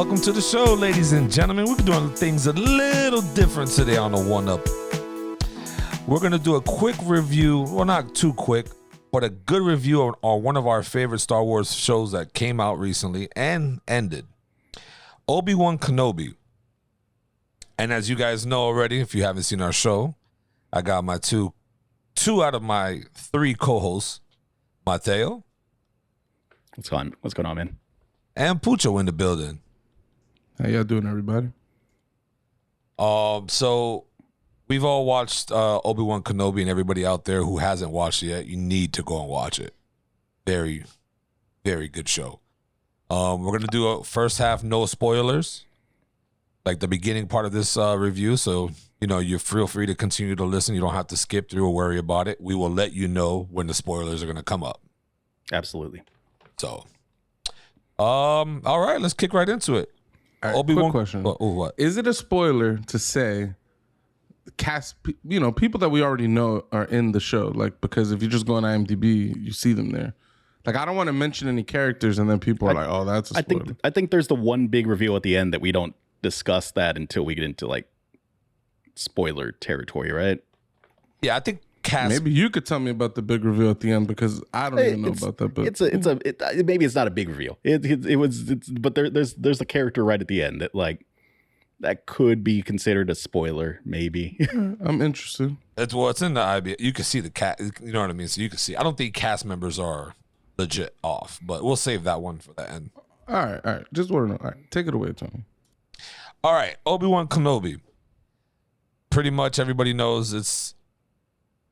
Welcome to the show, ladies and gentlemen. We're doing things a little different today on the One Up. We're going to do a quick review, well, not too quick, but a good review on one of our favorite Star Wars shows that came out recently and ended. Obi-Wan Kenobi. And as you guys know already, if you haven't seen our show, I got my two out of my three co-hosts, Mateo. What's going on, man? And Pucho in the building. How y'all doing, everybody? So we've all watched Obi-Wan Kenobi, and everybody out there who hasn't watched it yet, you need to go and watch it. Very, very good show. We're going to do a first half, no spoilers, like the beginning part of this review. So, you feel free to continue to listen. You don't have to skip through or worry about it. We will let you know when the spoilers are going to come up. Absolutely. So, all right, let's kick right into it. Right, Obi-Wan, quick question. What? Is it a spoiler to say cast, people that we already know are in the show? Like, because if you just go on IMDb, you see them there. Like, I don't want to mention any characters, and then people are like, "Oh, that's a spoiler." I think there's the one big reveal at the end that we don't discuss that until we get into like spoiler territory, right? Yeah, I think cast. Maybe you could tell me about the big reveal at the end, because I don't even know about that. But maybe it's not a big reveal. But there's a character right at the end that could be considered a spoiler, maybe. I'm interested. It's in the IB. You can see the cast. You know what I mean? So you can see. I don't think cast members are legit off, but we'll save that one for the end. All right. Just want to know. All right, take it away, Tony. All right, Obi-Wan Kenobi. Pretty much everybody knows it's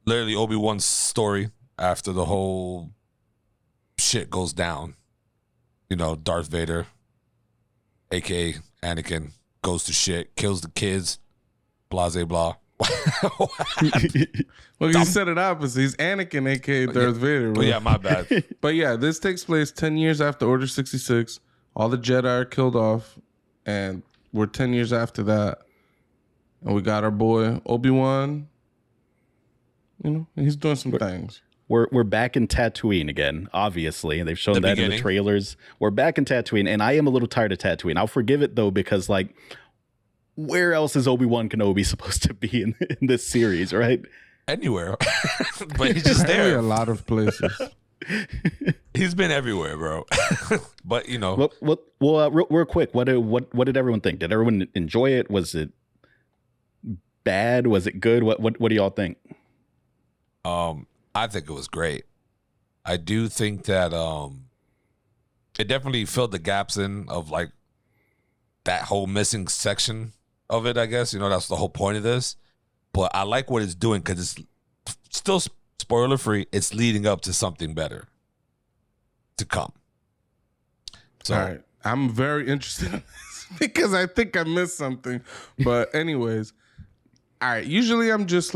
literally Obi-Wan's story after the whole shit goes down. Darth Vader, a.k.a. Anakin, goes to shit, kills the kids, blah, blah, blah. Well, you said it opposite. He's Anakin, a.k.a. Darth Vader. But yeah, my bad. But yeah, this takes place 10 years after Order 66. All the Jedi are killed off, and we're 10 years after that. And we got our boy Obi-Wan. He's doing some things. We're back in Tatooine again, obviously, and they've shown that in the trailers. We're back in Tatooine, and I am a little tired of Tatooine. I'll forgive it though, because where else is Obi-Wan Kenobi supposed to be in this series, right? Anywhere, but he's just there. A lot of places. He's been everywhere, bro. But real quick, what did everyone think? Did everyone enjoy it? Was it bad? Was it good? What do y'all think? I think it was great. I do think that it definitely filled the gaps in of that whole missing section of it, I guess. That's the whole point of this. But I like what it's doing because it's still spoiler free. It's leading up to something better to come. So, all right, I'm very interested in this because I think I missed something. But anyways, all right. Usually I'm just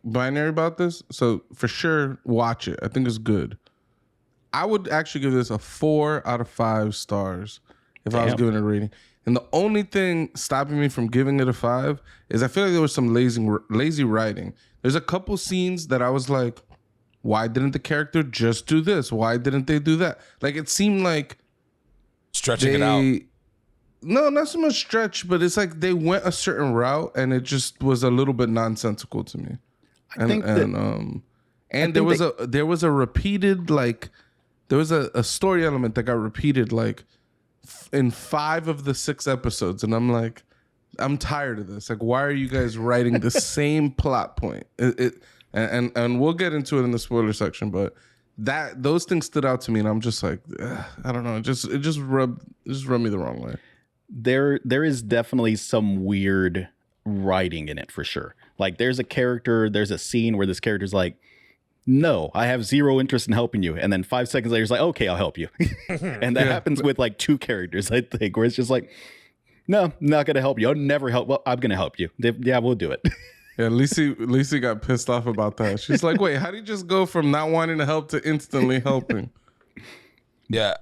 binary about this. So for sure, watch it. I think it's good. I would actually give this a 4 out of 5 stars if I was giving it a rating. And the only thing stopping me from giving it a 5 is I feel like there was some lazy writing. There's a couple scenes that I was like, why didn't the character just do this? Why didn't they do that? It seemed like stretching it out. No, not so much stretch, but it's like they went a certain route, and it just was a little bit nonsensical to me. There was a repeated there was a story element that got repeated in 5 of the 6 episodes, and I'm like, I'm tired of this. Why are you guys writing the same plot point? And we'll get into it in the spoiler section, but those things stood out to me, and I'm just like, I don't know, it just rubbed me the wrong way. There is definitely some weird writing in it for sure. There's a scene where this character's like, no, I have zero interest in helping you. And then 5 seconds later, he's like, okay, I'll help you. And that happens with 2 characters, I think, where it's just like, no, I'm not going to help you. I'll never help. Well, I'm going to help you. Yeah, we'll do it. Yeah, Lisi got pissed off about that. She's like, wait, how do you just go from not wanting to help to instantly helping? Yeah,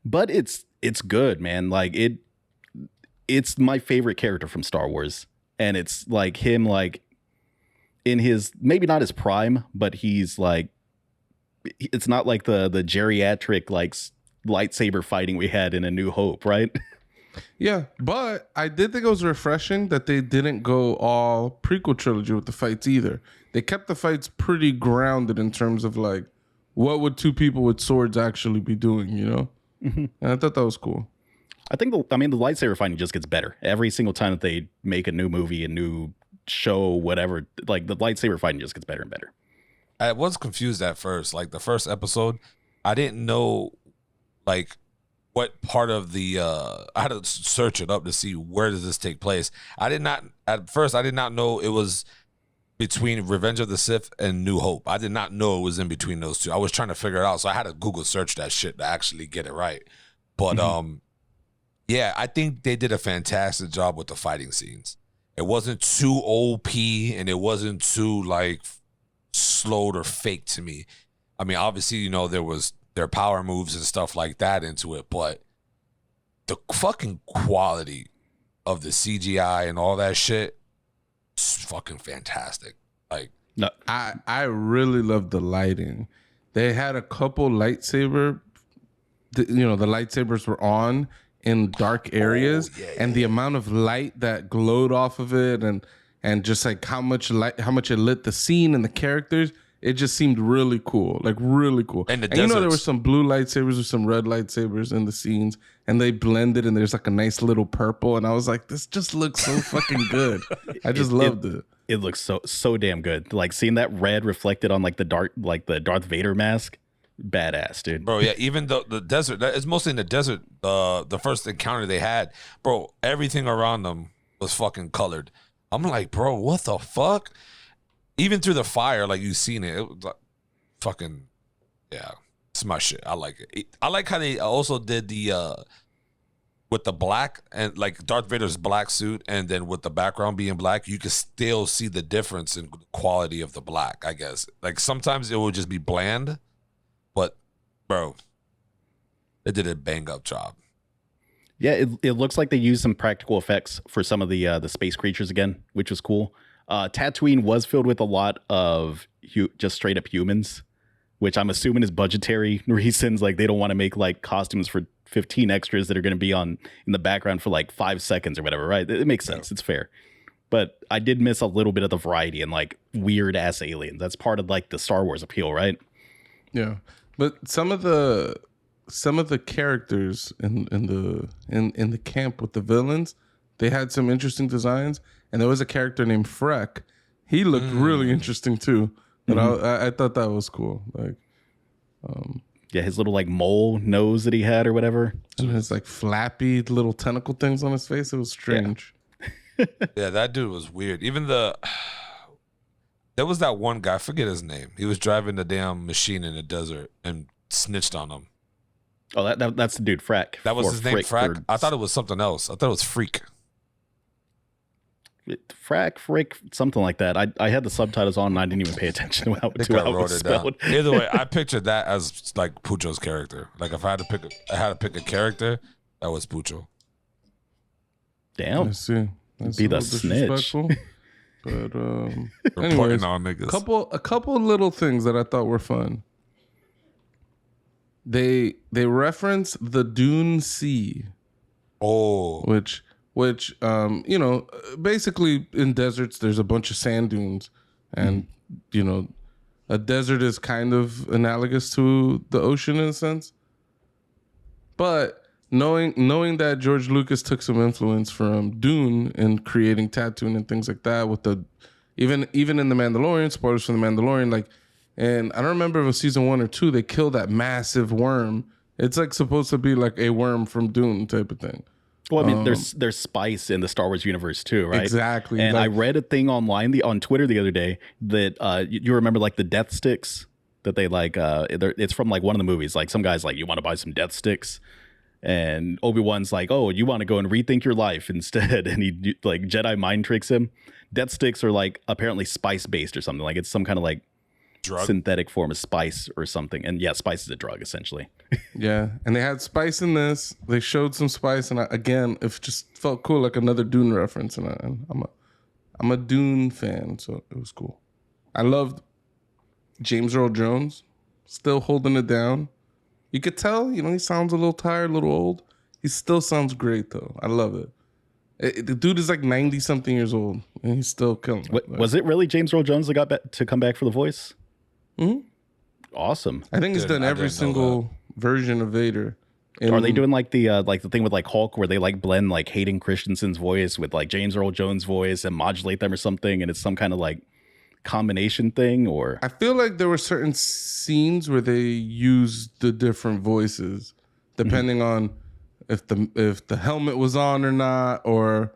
but it's good, man. It's my favorite character from Star Wars. And it's him in his, maybe not his prime, but he's it's not like the geriatric lightsaber fighting we had in A New Hope, right? Yeah, but I did think it was refreshing that they didn't go all prequel trilogy with the fights either. They kept the fights pretty grounded in terms of like, what would two people with swords actually be doing, you know? And I thought that was cool. I think the lightsaber fighting just gets better every single time that they make a new movie, a new show, whatever. Like the lightsaber fighting just gets better and better. I was confused at first. Like the first episode, I didn't know like what part of the I had to search it up to see where does this take place. I did not know it was between Revenge of the Sith and New Hope. I did not know it was in between those two. I was trying to figure it out, so I had to Google search that shit to actually get it right. But yeah, I think they did a fantastic job with the fighting scenes. It wasn't too OP and it wasn't too like slowed or fake to me. I mean, obviously, you know, there was their power moves and stuff like that into it, but the fucking quality of the CGI and all that shit is fucking fantastic. Like, No, I really loved the lighting. They had a couple lightsaber, the lightsabers were on in dark areas, and the amount of light that glowed off of it, and just like how much it lit the scene and the characters, it just seemed really cool, like really cool. And you know, there were some blue lightsabers or some red lightsabers in the scenes, and they blended, and there's like a nice little purple, and I was like, this just looks so fucking good. I just loved it. It looks so damn good. Like seeing that red reflected on like the Darth Vader mask, badass, dude. Bro, yeah, even though the desert, it's mostly in the desert, the first encounter they had, bro, everything around them was fucking colored. I'm like, bro, what the fuck? Even through the fire, like you seen it was like fucking, yeah, it's my shit. I like it. I like how they also did the with the black and like Darth Vader's black suit, and then with the background being black, you can still see the difference in quality of the black, I guess. Like sometimes it would just be bland, but bro, they did a bang up job. Yeah, it looks like they used some practical effects for some of the space creatures again, which was cool. Tatooine was filled with a lot of just straight up humans, which I'm assuming is budgetary reasons. Like they don't want to make like costumes for 15 extras that are going to be in the background for like 5 seconds or whatever, right? It makes sense. It's fair. But I did miss a little bit of the variety and like weird ass aliens. That's part of like the Star Wars appeal, right? Yeah, but some of the characters in the camp with the villains, they had some interesting designs, and there was a character named Freck. He looked really interesting too, but I thought that was cool. Like, yeah, his little like mole nose that he had or whatever. and his like flappy little tentacle things on his face. It was strange. Yeah, that dude was weird. Even there was that one guy, I forget his name. He was driving the damn machine in the desert and snitched on him. Oh, that's the dude, Frack. That was Or his name, Frick, Frack? I thought it was something else. I thought it was Freak. Frick, something like that. I had the subtitles on and I didn't even pay attention to how it was spelled. Either way, I pictured that as like Pucho's character. Like if I had to pick a character, that was Pucho. Damn. I see. That's Be a the little snitch. disrespectful. But Reporting anyways, on niggas. a couple little things that I thought were fun. They reference the Dune Sea, Oh, which basically in deserts there's a bunch of sand dunes, and a desert is kind of analogous to the ocean in a sense. But knowing that George Lucas took some influence from Dune in creating Tatooine and things like that, with the even in the Mandalorian, spoilers for the Mandalorian, like, and I don't remember if it was season 1 or 2, they kill that massive worm. It's like supposed to be like a worm from Dune type of thing. Well, I mean, there's spice in the Star Wars universe too, right? Exactly. And like, I read a thing online on Twitter the other day that you remember like the death sticks that they like. It's from like one of the movies. Like some guy's like, "You want to buy some death sticks?" And Obi-Wan's like, "Oh, you want to go and rethink your life instead?" And he like Jedi mind tricks him. Death sticks are like apparently spice based or something. Like it's some kind of like drug. synthetic form of spice or something. And yeah, spice is a drug essentially. yeah, and they had spice in this. They showed some spice, and again, it just felt cool, like another Dune reference. And I'm a Dune fan, so it was cool. I loved James Earl Jones, still holding it down. You could tell, he sounds a little tired, a little old. He still sounds great though. I love it. The dude is like 90 something years old and he's still killing it. Was it really James Earl Jones that got to come back for the voice? Mm-hmm. Awesome. I think he's done every single version of Vader. Are they doing like the thing with like Hulk where they like blend like Hayden Christensen's voice with like James Earl Jones' voice and modulate them or something, and it's some kind of like combination thing? Or I feel like there were certain scenes where they used the different voices depending on if the helmet was on or not, or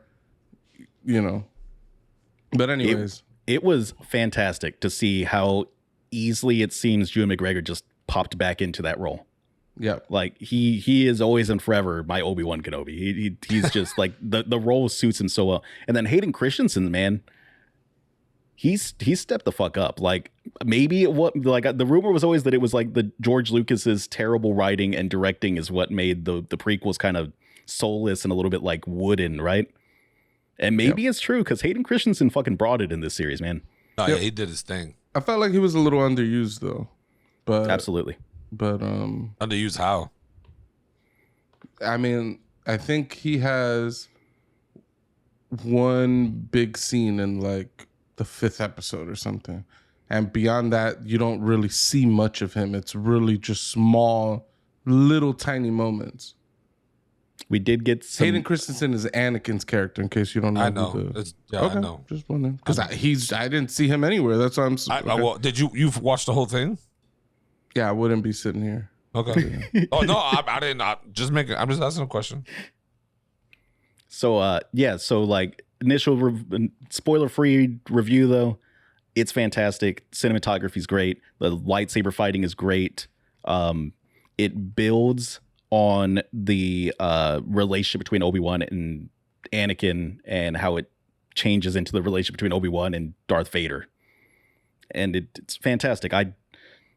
But anyways, it was fantastic to see how easily it seems Ewan McGregor just popped back into that role. Yeah, like he is always and forever my Obi-Wan Kenobi. He's just like the role suits him so well. And then Hayden Christensen, man, he's stepped the fuck up. Like maybe the rumor was always that it was like the George Lucas's terrible writing and directing is what made the prequels kind of soulless and a little bit like wooden, right? And maybe it's true because Hayden Christensen fucking brought it in this series, man. Oh, yeah, he did his thing. I felt like he was a little underused though, but absolutely. But underused how? I mean, I think he has one big scene in like the 5th episode or something, and beyond that, you don't really see much of him. It's really just small, little, tiny moments. We did get some... Hayden Christensen is Anakin's character. In case you don't know, I know. I know. Just wondering because I didn't see him anywhere. That's why I'm. Well, did you've watched the whole thing? Yeah, I wouldn't be sitting here. Okay. Oh no, I didn't. I'm just asking a question. So so like initial spoiler-free review though, it's fantastic. Cinematography's great. The lightsaber fighting is great. It builds on the relationship between Obi-Wan and Anakin and how it changes into the relationship between Obi-Wan and Darth Vader. And it's fantastic.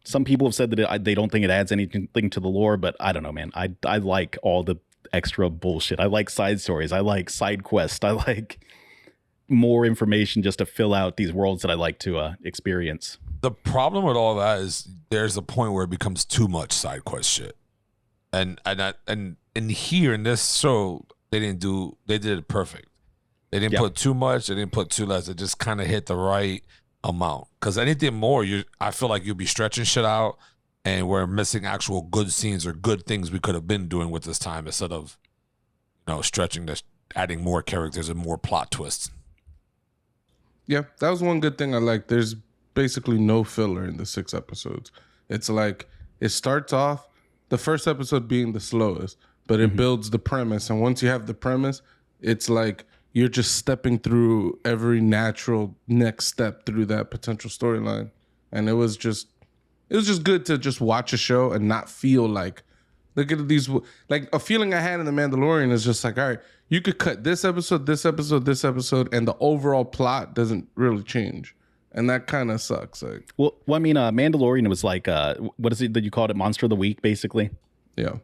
Some people have said that they don't think it adds anything to the lore, but I don't know, man. I like all the extra bullshit. I like side stories. I like side quests. I like more information just to fill out these worlds that I like to experience. The problem with all that is there's a point where it becomes too much side quest shit. And here in this show, they did it perfect. They didn't put too much, they didn't put too less. It just kind of hit the right amount. Because anything more, I feel like you'll be stretching shit out, and we're missing actual good scenes or good things we could have been doing with this time instead of, stretching this, adding more characters and more plot twists. Yeah, that was one good thing I liked. There's basically no filler in the 6 episodes. It's like it starts off, the first episode being the slowest, but it builds the premise. And once you have the premise, it's like you're just stepping through every natural next step through that potential storyline. And it was just good to just watch a show and not feel like, look at these, like a feeling I had in The Mandalorian is just like, all right, you could cut this episode, this episode, this episode, and the overall plot doesn't really change. And that kind of sucks. Like, well, I mean, Mandalorian was like, what is it that you called it? Monster of the Week, basically. Yeah.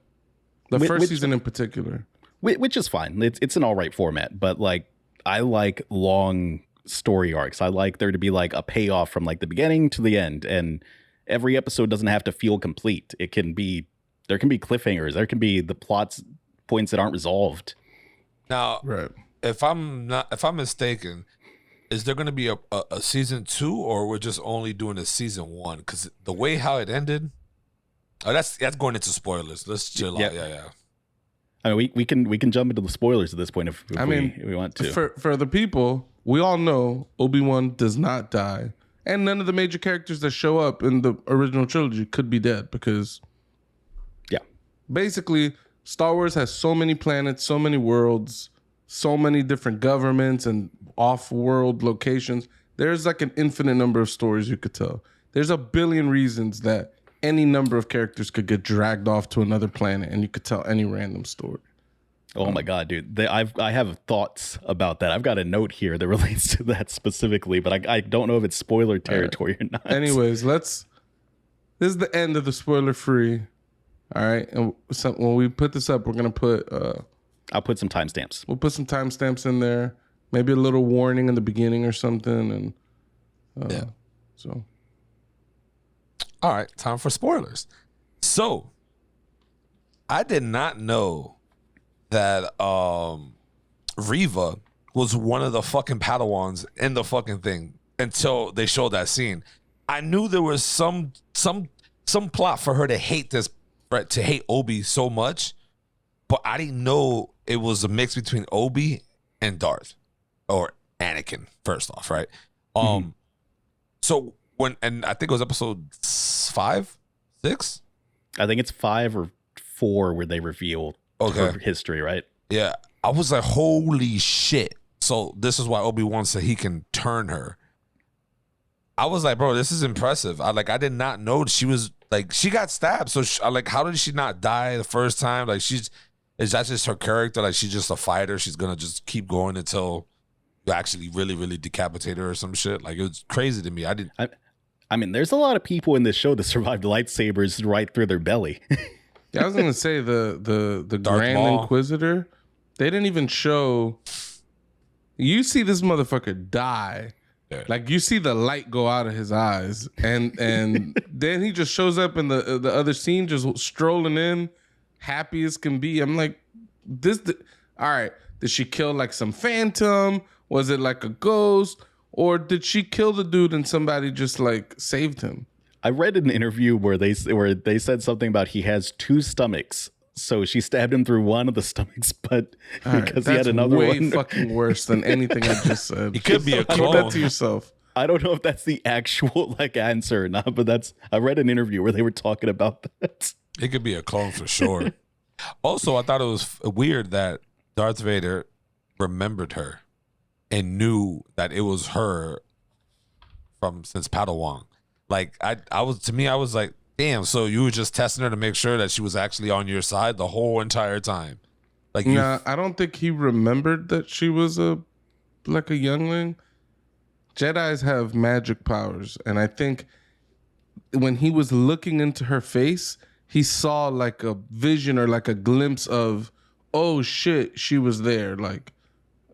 The first season in particular. Which is fine. It's an all right format, but like, I like long story arcs. I like there to be like a payoff from like the beginning to the end. And every episode doesn't have to feel complete. There can be cliffhangers. There can be the plot's points that aren't resolved. Now, right. If I'm mistaken, is there going to be a season 2, or we're just only doing a season 1? Because the way how it ended, that's going into spoilers. Let's chill out. Yeah. I mean, we can jump into the spoilers at this point if we want to. For the people, we all know Obi-Wan does not die, and none of the major characters that show up in the original trilogy could be dead because, basically, Star Wars has so many planets, so many worlds, so many different governments and off-world locations. There's like an infinite number of stories you could tell. There's a billion reasons that any number of characters could get dragged off to another planet and you could tell any random story. Oh my God, dude. I have thoughts about that. I've got a note here that relates to that specifically, but I don't know if it's spoiler territory or not. Anyways, this is the end of the spoiler-free. All right. And so when we put this up, we're going to put... I'll put some timestamps. We'll put some timestamps in there. Maybe a little warning in the beginning or something. And so... All right, time for spoilers. So, I did not know that Riva was one of the fucking Padawans in the fucking thing until they showed that scene. I knew there was some plot for her to hate this, right, to hate Obi so much, but I didn't know it was a mix between Obi and Darth or Anakin. First off, right? So and I think it was episode 5, 6. I think it's 5 or 4 where they reveal her history, right? Yeah, I was like, holy shit. So this is why Obi-Wan said he can turn her. I was like, bro, this is impressive. I did not know she was like, she got stabbed. So how did she not die the first time? Like, is that just her character? Like, she's just a fighter. She's gonna just keep going until you actually really, really decapitate her or some shit. Like, it was crazy to me. I mean, there's a lot of people in this show that survived lightsabers right through their belly. Yeah, I was gonna say the Grand Maul. Inquisitor. They didn't even show. You see this motherfucker die. Yeah. Like, you see the light go out of his eyes, and then he just shows up in the other scene, just strolling in, happy as can be. I'm like, all right. Did she kill like some phantom? Was it like a ghost, or did she kill the dude and somebody just like saved him? I read an interview where they said something about he has 2 stomachs. So she stabbed him through one of the stomachs, but because he had another way one. fucking worse than anything I just said. It could be a Keep clone. that to yourself. I don't know if that's the actual answer or not, but I read an interview where they were talking about that. It could be a clone for sure. Also, I thought it was weird that Darth Vader remembered her and knew that it was her since Padawan. Like, I was like, damn, so you were just testing her to make sure that she was actually on your side the whole entire time. Like, Nah, I don't think he remembered that she was a youngling. Jedis have magic powers, and I think when he was looking into her face, he saw like a vision or like a glimpse of, oh shit, she was there. Like,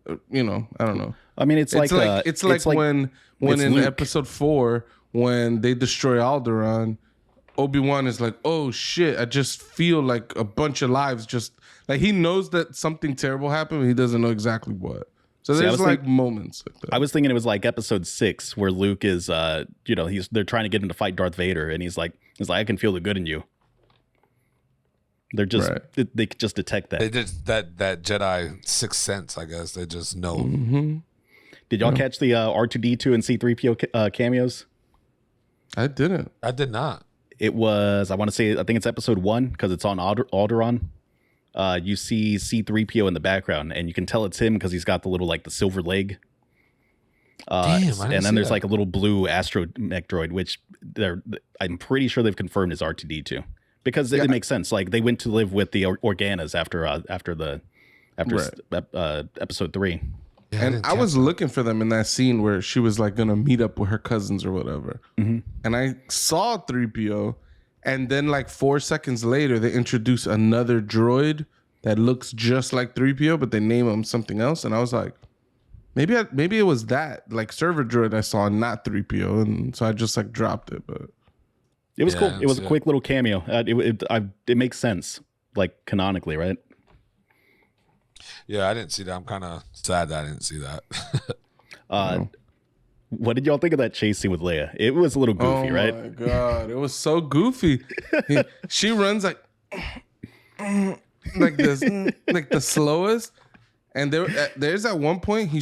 I don't know. I mean, it's like when in Luke. episode 4 when they destroy Alderaan, Obi-Wan is like, oh shit, I just feel like a bunch of lives just like, he knows that something terrible happened, but he doesn't know exactly what. So there's moments like that. I was thinking it was like episode 6 where Luke is they're trying to get him to fight Darth Vader, and he's like I can feel the good in you. They're just they just detect that. They just that Jedi sixth sense, I guess. They just know. Mm-hmm. Did y'all catch the R2D2 and C3PO cameos? I didn't. I did not. It was, I think it's episode 1 because it's on Alderaan. You see C3PO in the background, and you can tell it's him because he's got the little the silver leg. And then there's like a little blue astromech droid, which I'm pretty sure they've confirmed is R2D2 because it makes sense. Like, they went to live with the Organas after episode 3. Yeah, and I was looking for them in that scene where she was like gonna meet up with her cousins or whatever. Mm-hmm. And I saw 3PO, and then like 4 seconds later, they introduce another droid that looks just like 3PO, but they name him something else. And I was like, maybe it was that like server droid I saw, not 3PO, and so I just like dropped it. But it was cool. It was a quick little cameo. It makes sense, like canonically, right? Yeah, I didn't see that. I'm kind of sad that I didn't see that. What did y'all think of that chase scene with Leia? It was a little goofy, right? Oh my god, it was so goofy. She runs like this, like the slowest. And there's at one point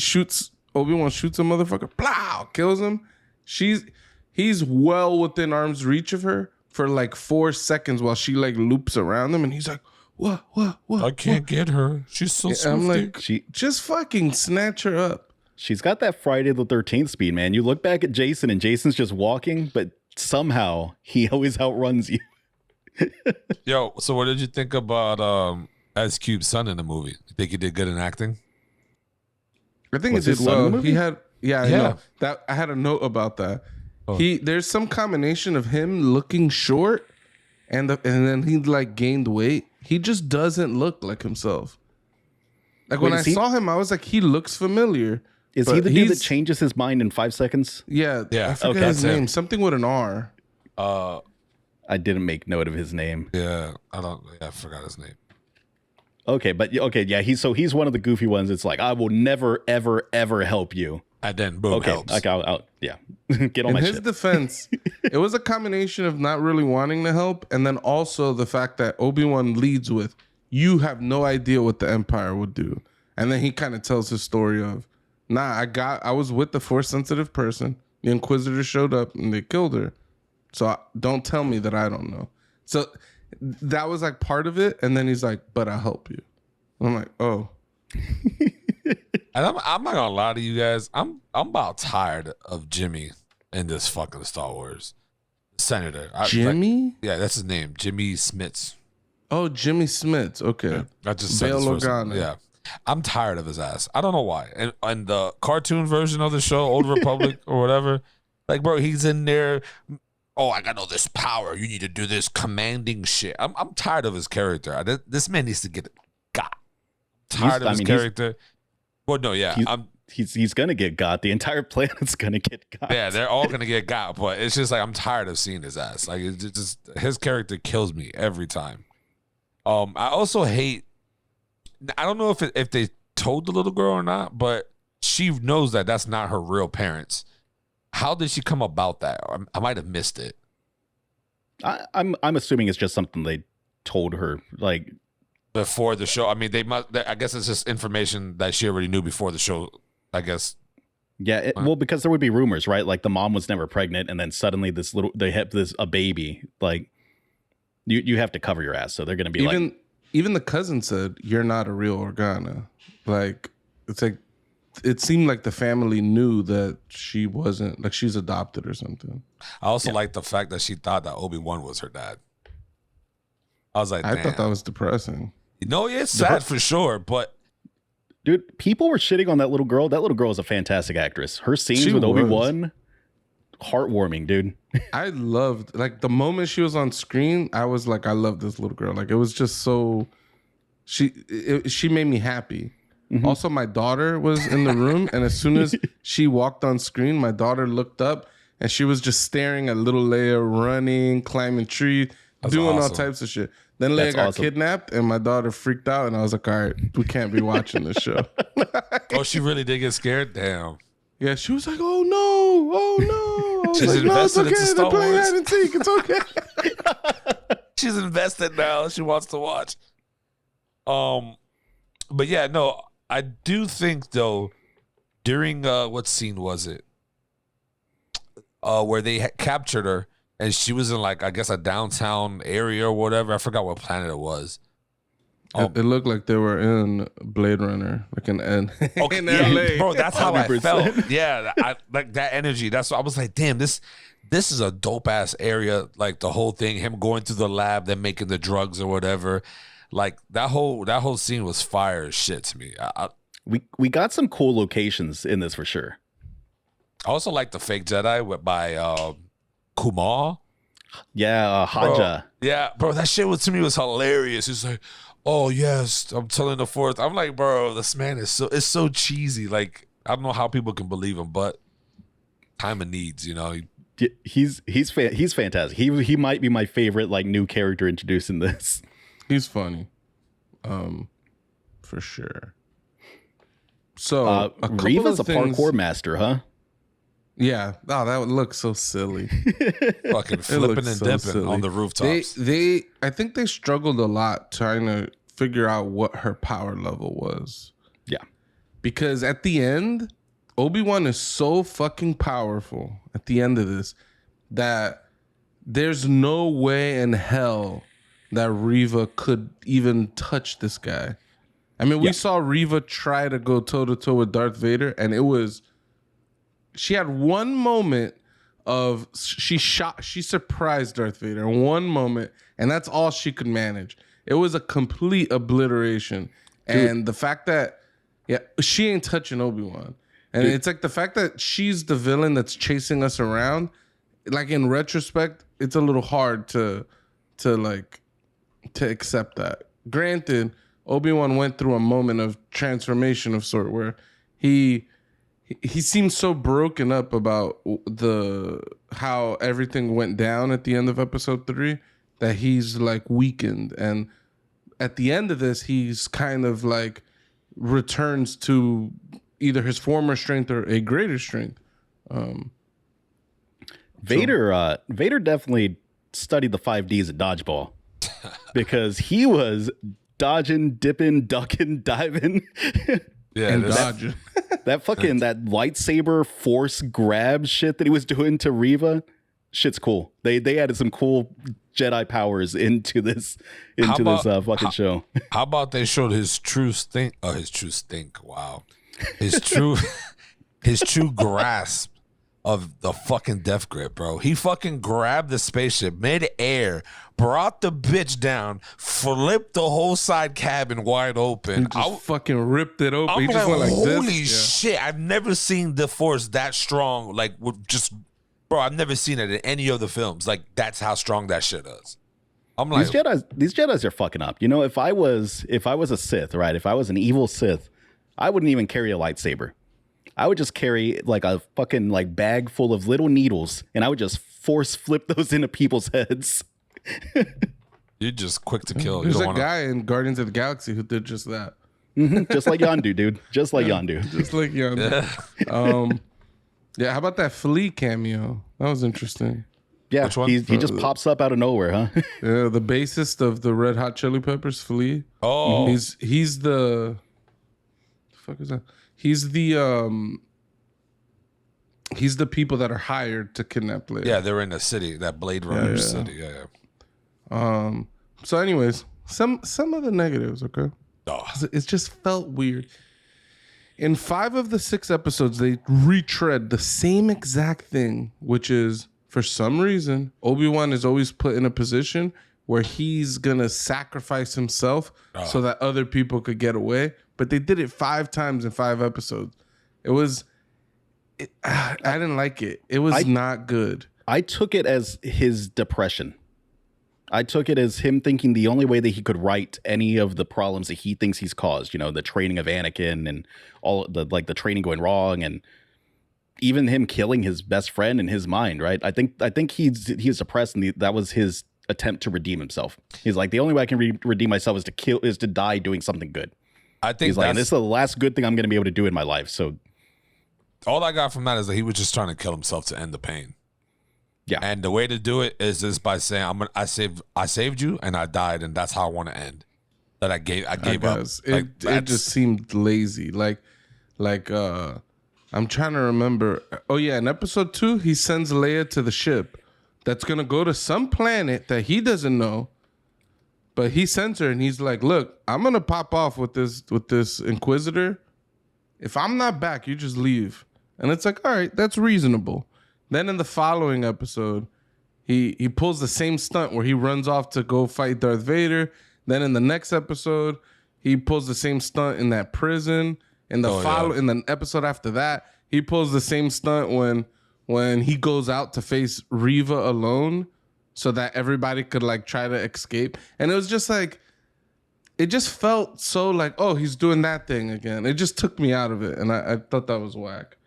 Obi-Wan shoots a motherfucker, plow, kills him. He's well within arm's reach of her for like 4 seconds while she like loops around him, and he's like, What? I can't get her. She's so swift. I'm like, just fucking snatch her up. She's got that Friday the 13th speed, man. You look back at Jason, and Jason's just walking, but somehow he always outruns you. Yo, so what did you think about Ice Cube's son in the movie? You think he did good in acting? I think it did well. He had, I know. That I had a note about that. Oh. There's some combination of him looking short and then he like gained weight. He just doesn't look like himself. Like, when I saw him, I was like, he looks familiar. Is he the dude that changes his mind in 5 seconds? Yeah. I forget his name. Something with an R. I didn't make note of his name. Yeah, I forgot his name. Okay, but okay, yeah, he's one of the goofy ones. It's like, I will never, ever, ever help you. And then boom, Okay, helps. like yeah, get on In my his ship. defense, it was a combination of not really wanting to help, and then also the fact that Obi-Wan leads with, "You have no idea what the Empire would do," and then he kind of tells his story of, "Nah, I was with the Force-sensitive person. The Inquisitor showed up and they killed her. So don't tell me that I don't know." So that was like part of it, and then he's like, "But I'll help you." I'm like, "Oh." And I'm not gonna lie to you guys. I'm about tired of Jimmy in this fucking Star Wars. Senator Jimmy? yeah, that's his name, Jimmy Smits. Oh, Jimmy Smits. Okay. I just said Bail his first name. Organa. Yeah, I'm tired of his ass. I don't know why. And the cartoon version of the show, Old Republic or whatever, like bro, he's in there. Oh, I got all this power. You need to do this commanding shit. I'm tired of his character. This man needs to get got. Tired of his character. Well, no, yeah, he's gonna get got. The entire planet's gonna get got. Yeah, they're all gonna get got, but it's just like I'm tired of seeing his ass. Like it's just his character kills me every time. I also hate. I don't know if they told the little girl or not, but she knows that that's not her real parents. How did she come about that? I might have missed it. I'm assuming it's just something they told her, like before the show. I mean, I guess it's just information that she already knew before the show. I guess. Yeah, well, because there would be rumors, right? Like the mom was never pregnant, and then suddenly they have a baby. Like you have to cover your ass, so they're gonna be even the cousin said, "You're not a real Organa." Like it's like it seemed like the family knew that she wasn't, like she's adopted or something. I also like the fact that she thought that Obi-Wan was her dad. I was like, I thought that was depressing. No, it's sad for sure, but dude, people were shitting on that little girl. That little girl is a fantastic actress. Her scenes with Obi-Wan, heartwarming, dude. I loved, like, the moment she was on screen, I was like, I love this little girl. Like, it was just so, she made me happy. Mm-hmm. Also, my daughter was in the room, and as soon as she walked on screen, my daughter looked up, and she was just staring at little Leia running, climbing trees, doing all types of shit. Then Leia got kidnapped, and my daughter freaked out, and I was like, all right, we can't be watching this show. Oh, she really did get scared? Damn. Yeah, she was like, oh no, oh no. She's like, invested into Star Wars. Hide and seek. It's okay. She's invested now. She wants to watch. But yeah, no, I do think though, during what scene was it? Where they captured her and she was in like, I guess a downtown area or whatever. I forgot what planet it was. It looked like they were in Blade Runner, like in LA. Bro, that's how 100%. I felt. Yeah, like that energy. That's what I was like, damn, this is a dope ass area. Like the whole thing, him going through the lab, then making the drugs or whatever. Like that whole scene was fire as shit to me. We got some cool locations in this for sure. I also like the fake Jedi by Kumar. Yeah, Haja. Bro, that shit to me was hilarious. It's like, oh yes, I'm telling the Force. I'm like, bro, this man is so cheesy. Like, I don't know how people can believe him, but time of needs, you know. He's fantastic. He might be my favorite like new character introduced in this. He's funny, for sure. So Reva's a parkour master, huh? Yeah. Oh, that would look so silly. Fucking flipping and dipping on the rooftops. I think they struggled a lot trying to figure out what her power level was. Yeah. Because at the end, Obi-Wan is so fucking powerful at the end of this that there's no way in hell that Reva could even touch this guy. I mean, we saw Reva try to go toe-to-toe with Darth Vader, and she had one moment of she surprised Darth Vader in one moment, and that's all she could manage. It was a complete obliteration. Dude. And the fact that she ain't touching Obi-Wan. And it's like the fact that she's the villain that's chasing us around, like in retrospect, it's a little hard to accept that. Granted, Obi-Wan went through a moment of transformation of sort where he seemed so broken up about how everything went down at the end of episode 3 that he's like weakened. And at the end of this, he's kind of like returns to either his former strength or a greater strength. Vader definitely studied the 5Ds at dodgeball because he was dodging, dipping, ducking, diving. Yeah, and dodging. That lightsaber force grab shit that he was doing to Reva, shit's cool. They added some cool Jedi powers into this fucking show. How about they showed his true stink? Oh, his true stink. Wow, his true grasp of the fucking death grip, bro. He fucking grabbed the spaceship mid-air, brought the bitch down, flipped the whole side cabin wide open. He just fucking ripped it open. I'm He just went like this. holy shit! I've never seen the Force that strong. Like, with just, bro, I've never seen it in any of the films. Like, that's how strong that shit is. I'm like, these Jedis are fucking up. You know, if I was a Sith, right? If I was an evil Sith, I wouldn't even carry a lightsaber. I would just carry like a fucking like bag full of little needles, and I would just force flip those into people's heads. you're just quick to kill. There's a guy in Guardians of the Galaxy who did just that. Just like Yondu, dude. Just like Yondu. Just like Yondu. Yeah, how about that Flea cameo? That was interesting. Yeah, Which one? he just pops up out of nowhere, huh? Yeah, the bassist of the Red Hot Chili Peppers, Flea. Oh, He's the fuck is that? He's the people that are hired to kidnap Leia. yeah, they're in the city, that Blade Runner city. Yeah. So, anyways, some of the negatives, okay? Oh. It just felt weird. In 5 of the 6 episodes, they retread the same exact thing, which is, for some reason, Obi-Wan is always put in a position where he's gonna sacrifice himself so that other people could get away. But they did it 5 times in 5 episodes. I didn't like it. It was not good. I took it as his depression. I took it as him thinking the only way that he could right any of the problems that he thinks he's caused, you know, the training of Anakin and all the training going wrong, and even him killing his best friend in his mind, right? I think he was depressed, and that was his attempt to redeem himself. He's like, the only way I can redeem myself is to die doing something good. I think he's like, this is the last good thing I'm going to be able to do in my life. So all I got from that is that he was just trying to kill himself to end the pain. Yeah, and the way to do it is just by saying, I saved you, and I died, and that's how I want to end. That I gave up. It just seemed lazy. Like I'm trying to remember. Oh yeah, in episode 2, he sends Leia to the ship that's gonna go to some planet that he doesn't know. But he sends her, and he's like, "Look, I'm gonna pop off with this Inquisitor. If I'm not back, you just leave." And it's like, all right, that's reasonable. Then in the following episode, he pulls the same stunt where he runs off to go fight Darth Vader. Then in the next episode, he pulls the same stunt in that prison. In the episode after that, he pulls the same stunt when he goes out to face Reva alone, so that everybody could like try to escape. And it was just like, it just felt so like, oh, he's doing that thing again. It just took me out of it, and I thought that was whack.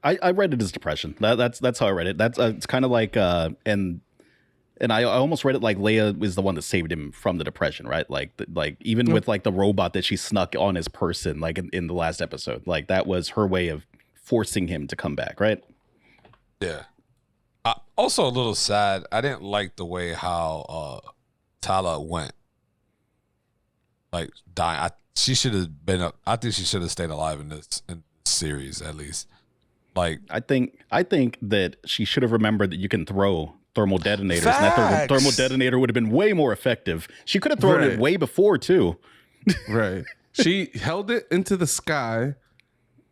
I read it as depression. That's how I read it. That's it's kind of like and I almost read it like Leia is the one that saved him from the depression, right? Like even with like the robot that she snuck on his person, like in the last episode, like that was her way of forcing him to come back, right? Yeah. Also a little sad. I didn't like the way how Tala went. Like dying. She should have been. I think she should have stayed alive in this series at least. Like I think that she should have remembered that you can throw thermal detonators, Facts. and that thermal detonator would have been way more effective. She could have thrown it way before too. Right. She held it into the sky,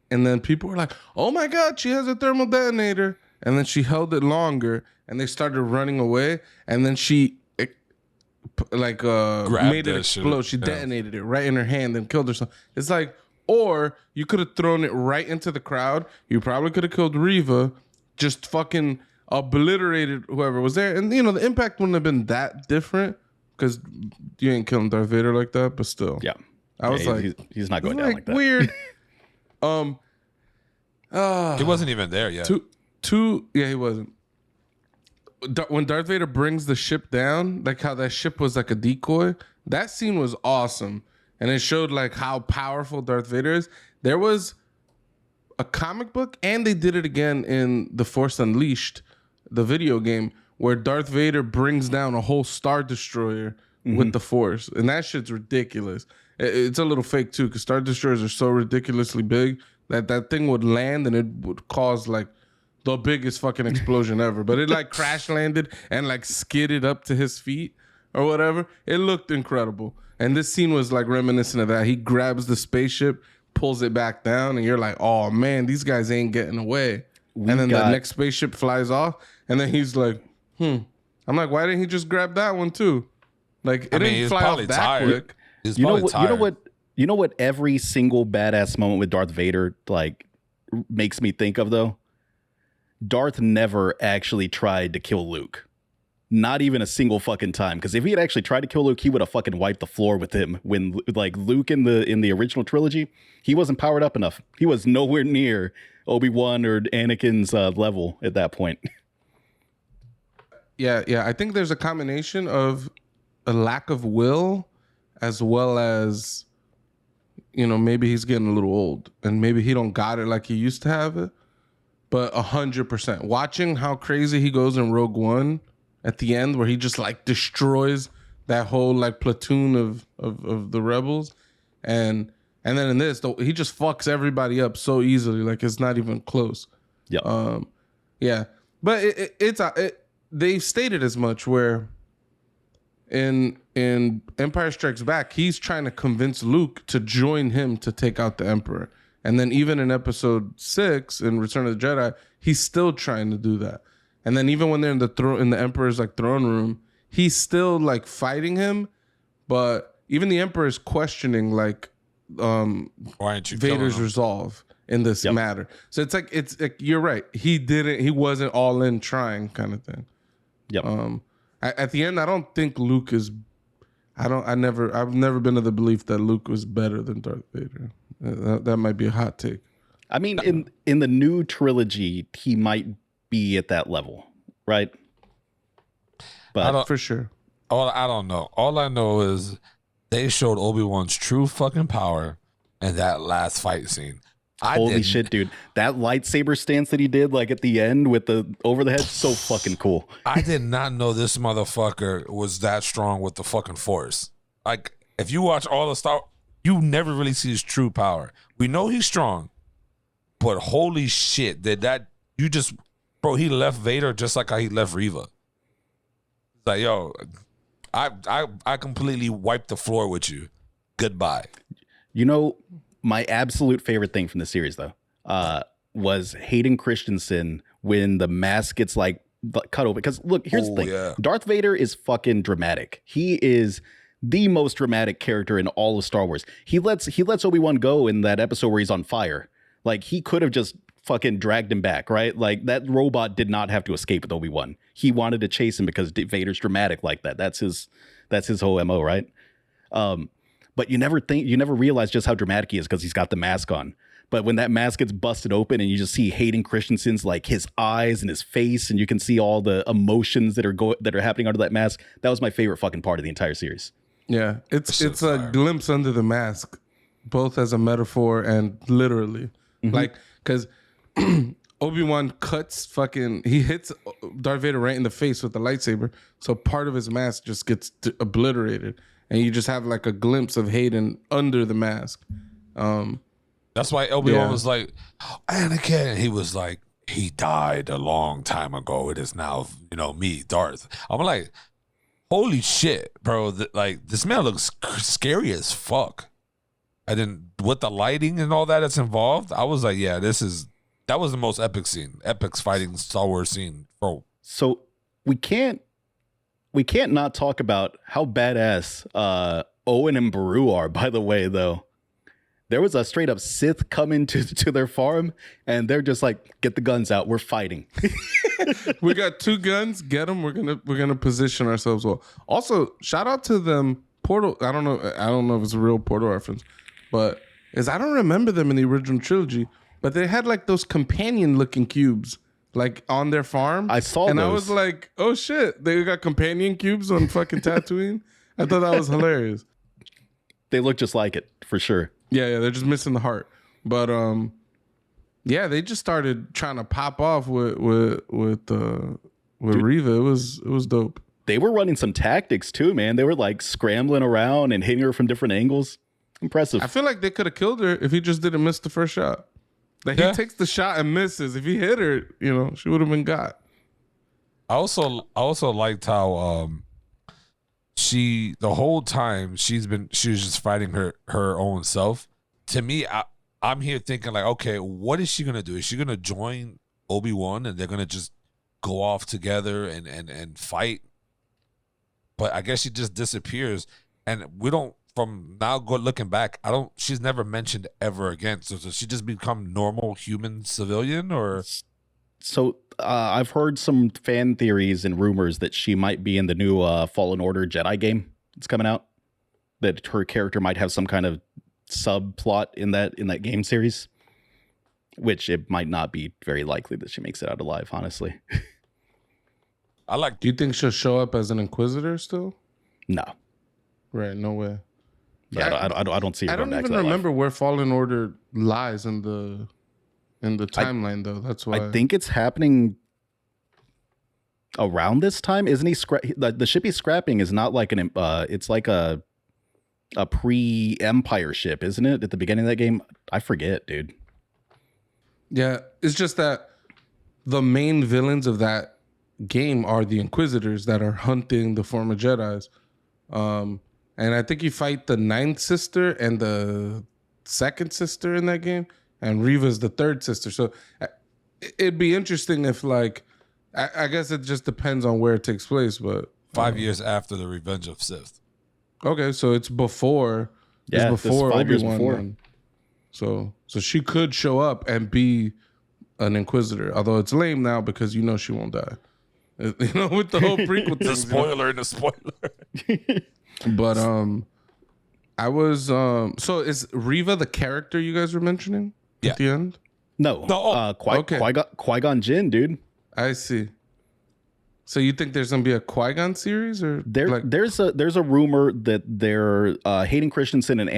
and then people were like, "Oh my God, she has a thermal detonator!" And then she held it longer, and they started running away, and then she made it explode. She detonated it right in her hand and killed herself. It's like, or you could have thrown it right into the crowd. You probably could have killed Reva, just fucking obliterated whoever was there. And, you know, the impact wouldn't have been that different because you ain't killing Darth Vader like that, but still. Yeah. I was he's not going down like that. Weird. he wasn't even there yet. Yeah, he wasn't. When Darth Vader brings the ship down, like how that ship was like a decoy, That scene was awesome. And it showed like how powerful Darth Vader is. There was a comic book, and they did it again in The Force Unleashed, the video game, where Darth Vader brings down a whole Star Destroyer with the Force. And that shit's ridiculous. It's a little fake too, because Star Destroyers are so ridiculously big that that thing would land and it would cause like the biggest fucking explosion ever. But it like crash landed and like skidded up to his feet or whatever. It looked incredible. And this scene was like reminiscent of that. He grabs the spaceship, pulls it back down, and you're like, oh man, these guys ain't getting away. And then the next spaceship flies off, and then he's like, I'm like, why didn't he just grab that one too? Like, it didn't fly off that quick. You know what every single badass moment with Darth Vader like makes me think of though? Darth never actually tried to kill Luke. Not even a single fucking time. Because if he had actually tried to kill Luke, he would have fucking wiped the floor with him. When like Luke in the original trilogy, he wasn't powered up enough. He was nowhere near Obi-Wan or Anakin's level at that point. Yeah. I think there's a combination of a lack of will, as well as, you know, maybe he's getting a little old, and maybe he don't got it like he used to have it. But 100%, watching how crazy he goes in Rogue One at the end, where he just like destroys that whole like platoon of the rebels, and then in this, he just fucks everybody up so easily, like it's not even close. Yeah. But it's they've stated as much, where in Empire Strikes Back, he's trying to convince Luke to join him to take out the Emperor. And then even in episode 6 in Return of the Jedi, he's still trying to do that. And then even when they're in the Emperor's like throne room, he's still like fighting him. But even the Emperor is questioning like why aren't you Vader's resolve in this matter. So it's like you're right. He wasn't all in trying kind of thing. Yep. At the end, I don't think Luke is. I've never been of the belief that Luke was better than Darth Vader. That might be a hot take. I mean, in the new trilogy, he might be at that level, right? But for sure. I don't know. All I know is they showed Obi-Wan's true fucking power in that last fight scene. Holy shit, dude. That lightsaber stance that he did, like at the end with the over the head, so fucking cool. I did not know this motherfucker was that strong with the fucking Force. Like, if you watch all the Star, you never really see his true power. We know he's strong, but holy shit, bro, he left Vader just like how he left Reva. It's like, yo, I completely wiped the floor with you. Goodbye. You know, my absolute favorite thing from the series, though, was Hayden Christensen when the mask gets like cut open. Because look, here's the thing: Darth Vader is fucking dramatic. He is the most dramatic character in all of Star Wars. He lets Obi-Wan go in that episode where he's on fire. Like, he could have just fucking dragged him back, right? Like, that robot did not have to escape with Obi-Wan. He wanted to chase him because Vader's dramatic like that. That's his whole MO, right? But you never realize just how dramatic he is because he's got the mask on. But when that mask gets busted open and you just see Hayden Christensen's like his eyes and his face, and you can see all the emotions that are happening under that mask, that was my favorite fucking part of the entire series. Yeah, it's a glimpse under the mask, both as a metaphor and literally. Mm-hmm. Like, because Obi-Wan he hits Darth Vader right in the face with the lightsaber, so part of his mask just gets obliterated. And you just have like a glimpse of Hayden under the mask. That's why Obi-Wan was like, Anakin. He was like, he died a long time ago. It is now, me, Darth. I'm like, holy shit, bro. This man looks scary as fuck. And then with the lighting and all that's involved, I was like, yeah, that was the most epic fighting Star Wars scene, bro. So we can't not talk about how badass Owen and Beru are, by the way, though. There was a straight up Sith coming to their farm, and they're just like, get the guns out, we're fighting. We got 2 guns, get them, we're gonna position ourselves well. Also, shout out to them, Portal. I don't know if it's a real Portal reference, but I don't remember them in the original trilogy, but they had like those companion looking cubes like on their farm. I saw and those. I was like, oh shit, they got companion cubes on fucking Tatooine. I thought that was hilarious. They look just like it for sure. Yeah, they're just missing the heart. But yeah, they just started trying to pop off with Reva. It was dope. They were running some tactics too, man. They were like scrambling around and hitting her from different angles. Impressive. I feel like they could have killed her if he just didn't miss the first shot. Like he takes the shot and misses. If he hit her, she would have been got. I also liked how the whole time she was just fighting her own self. To me, I'm here thinking like, okay, what is she gonna do? Is she gonna join Obi-Wan and they're gonna just go off together and fight? But I guess she just disappears, and we don't. From now looking back, she's never mentioned ever again. So does she just become normal human civilian or? So I've heard some fan theories and rumors that she might be in the new Fallen Order Jedi game that's coming out. That her character might have some kind of subplot in that game series, which it might not be very likely that she makes it out alive. Honestly, Do you think she'll show up as an Inquisitor still? No. Right, no way. Yeah, I don't see her. I don't going back even to that remember where Fallen Order lies in the timeline, though. That's why I think it's happening around this time. Isn't he? The ship he's scrapping is not like it's like a pre-Empire ship, isn't it? At the beginning of that game, I forget, dude. Yeah, it's just that the main villains of that game are the Inquisitors that are hunting the former Jedis. And I think you fight the 9th sister and the 2nd sister in that game, and Reva's the 3rd sister. So it'd be interesting if, like, I guess it just depends on where it takes place, but 5 years after the Revenge of Sith. Okay, so it's before. Yeah, it's before 5 years Obi-Wan. before. Then. So she could show up and be an Inquisitor, although it's lame now because she won't die. With the whole prequel thing. The spoiler and the spoiler. But I was so is Reva the character you guys were mentioning at the end? No. Okay. Qui-Gon Jinn, dude. I see. So you think there's gonna be a Qui-Gon series, or there's a rumor that Hayden Christensen and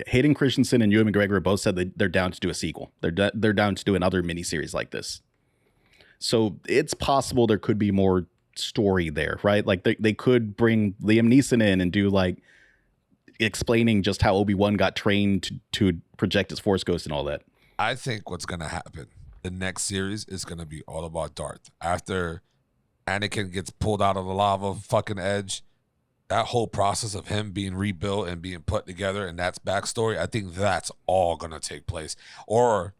Hayden Christensen and Ewan McGregor both said that they're down to do a sequel. They're down to do another miniseries like this. So it's possible there could be more story there, right? Like they could bring Liam Neeson in and do like explaining just how Obi-Wan got trained to project his Force Ghost and all that. I think what's gonna happen, the next series is gonna be all about Darth. After Anakin gets pulled out of the lava fucking edge, that whole process of him being rebuilt and being put together, and that's backstory, I think that's all gonna take place. Or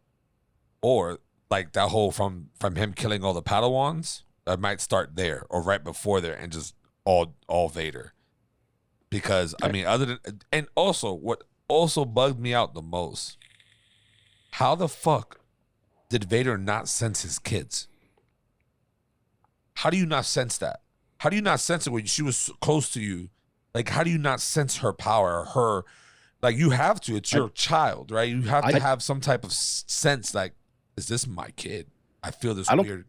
like that whole from him killing all the Padawans, that might start there or right before there and just all Vader. Because I mean, and also what also bugged me out the most, how the fuck did Vader not sense his kids? How do you not sense that? How do you not sense it when she was close to you? Like, how do you not sense her power, her, like, you have to, it's your child, right? You have to have some type of sense, like, is this my kid? I feel this weird.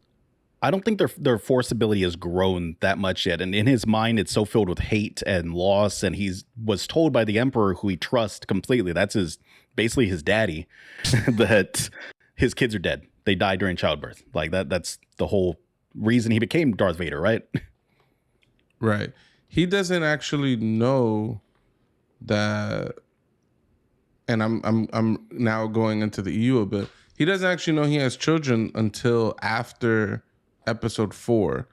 I don't think their force ability has grown that much yet. And in his mind, it's so filled with hate and loss. And he was told by the Emperor, who he trusts completely, that's basically his daddy, that his kids are dead. They died during childbirth. Like that's the whole reason he became Darth Vader, right? Right. He doesn't actually know that, and I'm now going into the EU a bit. He doesn't actually know he has children until after episode 4.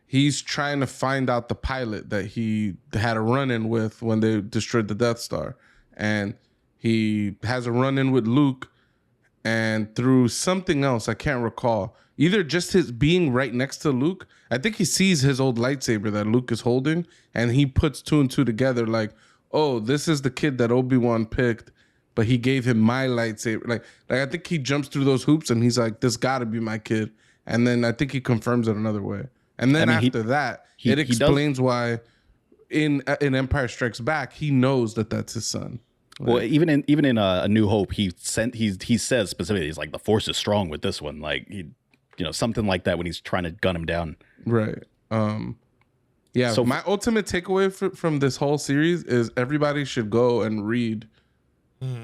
He's trying to find out the pilot that he had a run-in with when they destroyed the Death Star. And he has a run-in with Luke, and through something else, I can't recall, either just his being right next to Luke, I think he sees his old lightsaber that Luke is holding, and he puts 2 and 2 together like, oh, this is the kid that Obi-Wan picked, but he gave him my lightsaber. Like I think he jumps through those hoops and he's like, this gotta be my kid. And then I think he confirms it another way. And then after that, it explains why in Empire Strikes Back, he knows that that's his son. Well, even in A New Hope, he says specifically, he's like, the Force is strong with this one. Like, something like that when he's trying to gun him down. Right. Yeah, So- my ultimate takeaway from this whole series is everybody should go and read.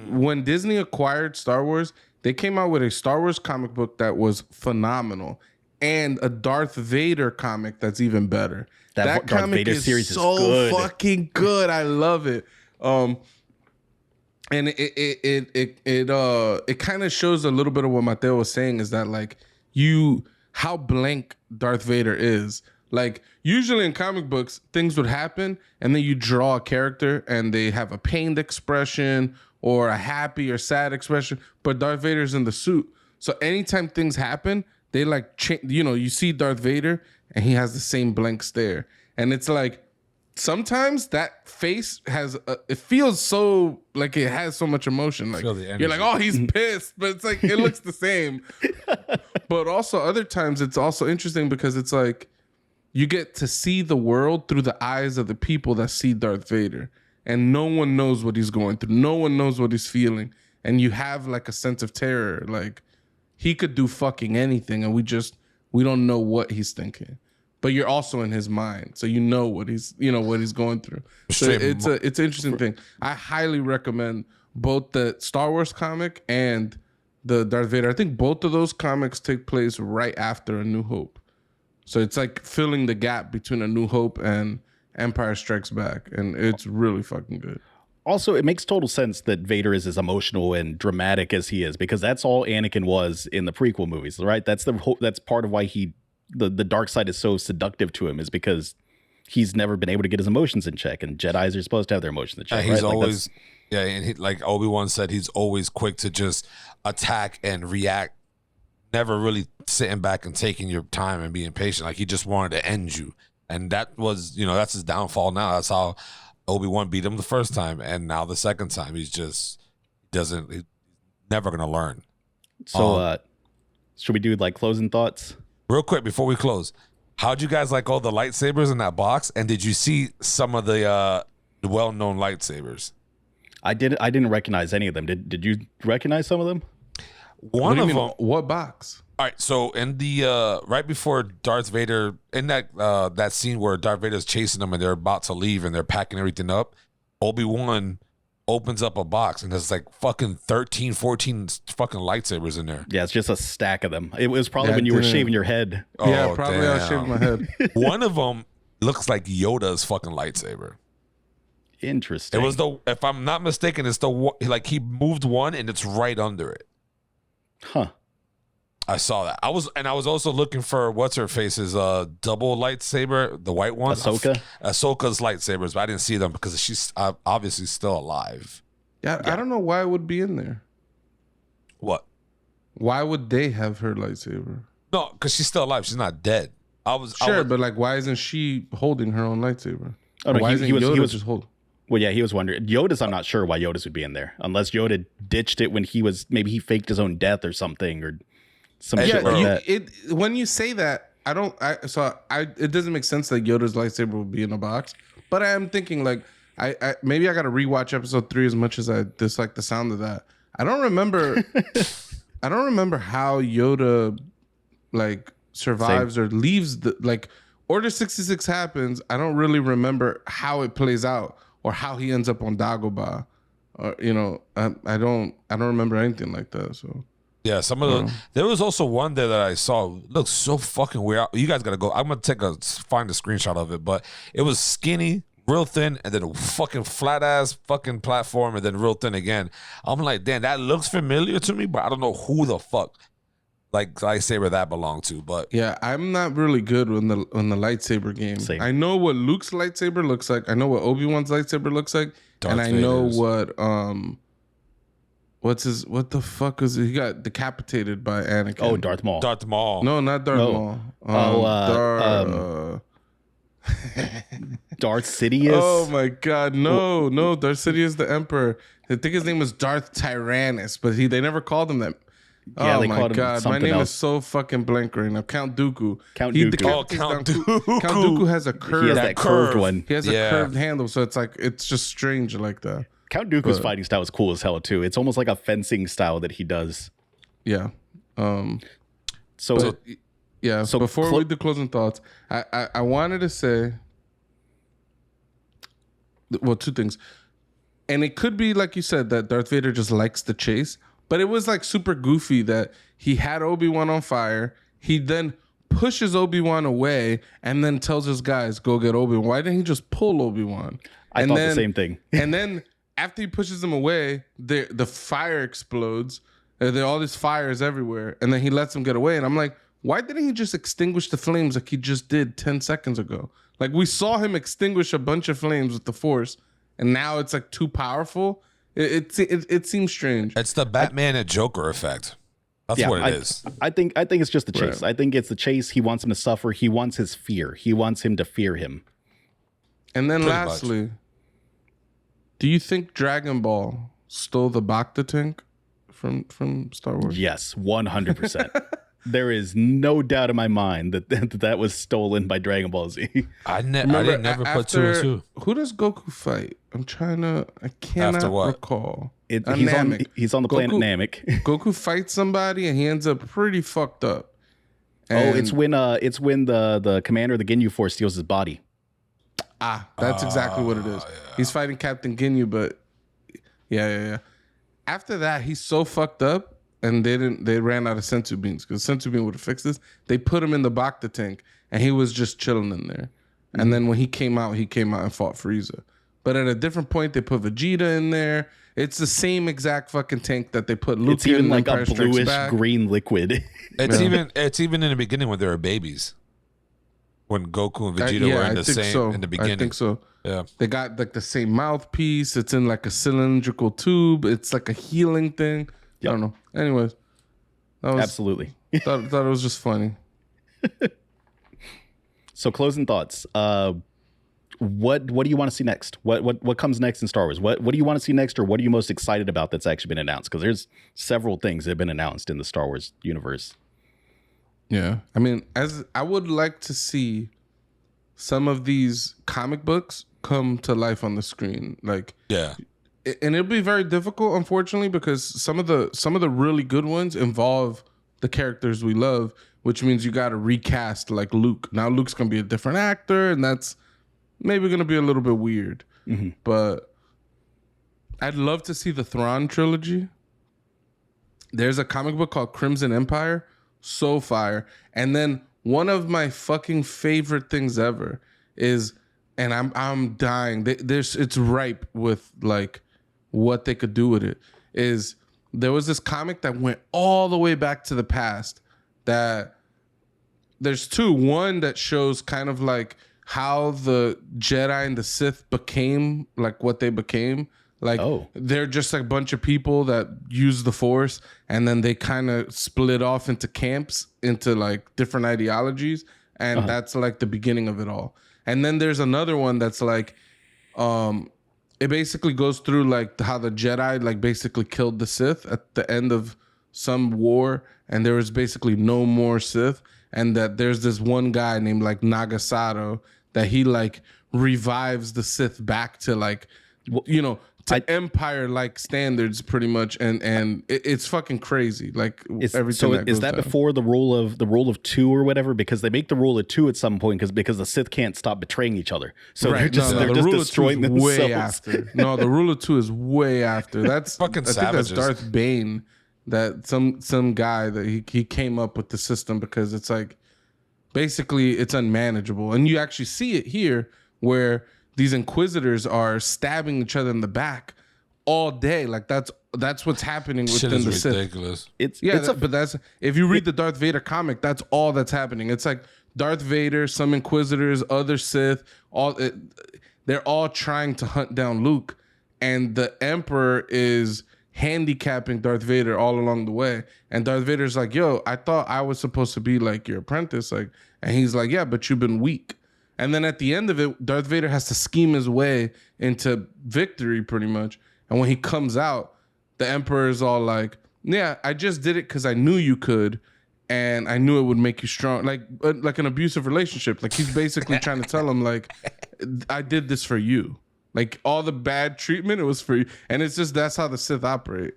When Disney acquired Star Wars, they came out with a Star Wars comic book that was phenomenal and a Darth Vader comic that's even better. That Darth Vader series is good. Fucking good. I love it. And it kind of shows a little bit of what Mateo was saying, is that like how blank Darth Vader is. Like usually in comic books, things would happen and then you draw a character and they have a pained expression or a happy or sad expression, but Darth Vader's in the suit. So anytime things happen, they like you see Darth Vader and he has the same blank stare. And it's like sometimes that face it feels so like it has so much emotion. Like you're like, oh, he's pissed, but it's like it looks the same. But also other times it's also interesting because it's like you get to see the world through the eyes of the people that see Darth Vader. And no one knows what he's going through. No one knows what he's feeling. And you have like a sense of terror. Like he could do fucking anything and we don't know what he's thinking. But you're also in his mind. So you know what he's going through. So it's an interesting thing. I highly recommend both the Star Wars comic and the Darth Vader. I think both of those comics take place right after A New Hope. So it's like filling the gap between A New Hope and Empire Strikes Back, and it's really fucking good. Also, it makes total sense that Vader is as emotional and dramatic as he is, because that's all Anakin was in the prequel movies, right? That's part of why the dark side is so seductive to him, is because he's never been able to get his emotions in check, and Jedis are supposed to have their emotions in check. He's right? always and like Obi-Wan said, he's always quick to just attack and react, never really sitting back and taking your time and being patient. Like he just wanted to end you. And that was, that's his downfall now. That's how Obi-Wan beat him the first time. And now the second time, he's never going to learn. So should we do like closing thoughts? Real quick, before we close, how'd you guys like all the lightsabers in that box? And did you see some of the well-known lightsabers? I didn't recognize any of them. Did you recognize some of them? One of them. What box? All right, so in the right before Darth Vader, in that scene where Darth Vader's chasing them and they're about to leave and they're packing everything up, Obi-Wan opens up a box and there's like fucking 13, 14 fucking lightsabers in there. Yeah, it's just a stack of them. It was probably when you were shaving your head. Yeah, probably I was shaving my head. One of them looks like Yoda's fucking lightsaber. Interesting. It was if I'm not mistaken, it's like he moved one and it's right under it. Huh. I saw that. I was also looking for what's her face's double lightsaber, the white one. Ahsoka's lightsabers, but I didn't see them because she's obviously still alive. Yeah, I don't know why it would be in there. What? Why would they have her lightsaber? No, because she's still alive. She's not dead. But like, why isn't she holding her own lightsaber? Oh no, why he was just holding? Well, yeah, he was wondering. Yoda's, I'm not sure why Yoda's would be in there, unless Yoda ditched it when maybe he faked his own death or something, or some shit like that. When you say that, it doesn't make sense that Yoda's lightsaber would be in a box. But I am thinking like, maybe I got to rewatch episode 3 as much as I dislike the sound of that. I don't remember. I don't remember how Yoda like survives or leaves Order 66 happens. I don't really remember how it plays out or how he ends up on Dagobah. I don't remember anything like that. So yeah, there was also one there that I saw. It looks so fucking weird. You guys gotta go. I'm gonna find a screenshot of it, but it was skinny, real thin, and then a fucking flat ass fucking platform, and then real thin again. I'm like, damn, that looks familiar to me, but I don't know who the fuck like lightsaber that belonged to. But yeah, I'm not really good on the lightsaber game. Same. I know what Luke's lightsaber looks like. I know what Obi-Wan's lightsaber looks like, and I know what what the fuck was he got decapitated by Anakin? Oh, Darth Maul. Darth Maul. No, not Darth Maul. Darth Sidious. Oh my God, no, Darth Sidious the Emperor. I think his name was Darth Tyrannus, but they never called him that. Yeah, oh they my called him God, my name else. is so fucking blank right now. Count Dooku. Count He Dooku. decapitates Count down- Dooku. Count Dooku has a curve. He has that curved one. He has a curved handle, so it's just strange like that. Count Dooku's fighting style is cool as hell too. It's almost like a fencing style that he does. Yeah. So before we do closing thoughts, I wanted to say well, two things. And it could be, like you said, that Darth Vader just likes the chase. But it was like super goofy that he had Obi-Wan on fire. He then pushes Obi-Wan away and then tells his guys, go get Obi-Wan. Why didn't he just pull Obi-Wan? I thought the same thing. And then after he pushes him away, the fire explodes. There are all these fires everywhere. And then he lets him get away. And I'm like, why didn't he just extinguish the flames like he just did 10 seconds ago? Like, we saw him extinguish a bunch of flames with the Force. And now it's like too powerful. It seems strange. It's the Batman and Joker effect. That's what it is. I think it's just the chase. Right. I think it's the chase. He wants him to suffer. He wants his fear. He wants him to fear him. And then Pretty lastly, much. Do you think Dragon Ball stole the Bacta tank from Star Wars? Yes, 100%. There is no doubt in my mind that was stolen by Dragon Ball Z. I didn't never put two and two. Who does Goku fight? I cannot recall. He's on the planet Namek. Goku fights somebody and he ends up pretty fucked up. And it's when the commander of the Ginyu Force steals his body. That's exactly what it is. Yeah. He's fighting Captain Ginyu, but yeah. After that, he's so fucked up. And they ran out of sensu beans because sensu bean would have fixed this. They put him in the Bacta tank and he was just chilling in there. Mm-hmm. And then when he came out and fought Frieza. But at a different point, they put Vegeta in there. It's the same exact fucking tank that they put Luke in. It's even like a bluish green liquid. It's even in the beginning when they were babies. When Goku and Vegeta were in the same in the beginning. I think so. Yeah. They got like the same mouthpiece. It's in like a cylindrical tube. It's like a healing thing. Yep. I don't know. Anyways, absolutely. thought it was just funny. So, closing thoughts. What do you want to see next? What comes next in Star Wars? What do you want to see next, or what are you most excited about that's actually been announced? Because there's several things that have been announced in the Star Wars universe. Yeah, I mean, as I would like to see some of these comic books come to life on the screen, like and it'll be very difficult, unfortunately, because some of the really good ones involve the characters we love, which means you got to recast like Luke. Now Luke's gonna be a different actor, and that's maybe gonna be a little bit weird. Mm-hmm. But I'd love to see the Thrawn trilogy. There's a comic book called Crimson Empire, so fire. And then one of my fucking favorite things ever is, and I'm dying. It's ripe with like what they could do with it. Is there was this comic that went all the way back to the past. That there's two. One that shows kind of like how the Jedi and the Sith became like what they became. Like they're just like a bunch of people that use the Force, and then they kind of split off into camps, into like different ideologies, and that's like the beginning of it all. And then there's another one that's like, it basically goes through like how the Jedi like basically killed the Sith at the end of some war, and there was basically no more Sith, and that there's this one guy named like Nagasato that he like revives the Sith back to like, you know, to Empire like standards pretty much, and it's fucking crazy. Like everything. So is that before the rule of two or whatever? Because they make the rule of two at some point because the Sith can't stop betraying each other. So they're just destroying themselves. Way after. No, the rule of two is way after. That's fucking savages. I think that's Darth Bane. That some guy that he came up with the system because it's like basically it's unmanageable, and you actually see it here where these Inquisitors are stabbing each other in the back all day. Like that's what's happening within the Sith. Ridiculous. But that's if you read the Darth Vader comic, that's all that's happening. It's like Darth Vader, some Inquisitors, other Sith, they're all trying to hunt down Luke, and the Emperor is handicapping Darth Vader all along the way. And Darth Vader's like, "Yo, I thought I was supposed to be like your apprentice," like, and he's like, "Yeah, but you've been weak." And then at the end of it, Darth Vader has to scheme his way into victory pretty much. And when he comes out, the Emperor is all like, yeah, I just did it because I knew you could. And I knew it would make you strong. Like an abusive relationship. Like he's basically trying to tell him like, I did this for you. Like all the bad treatment, it was for you. And it's just, that's how the Sith operate.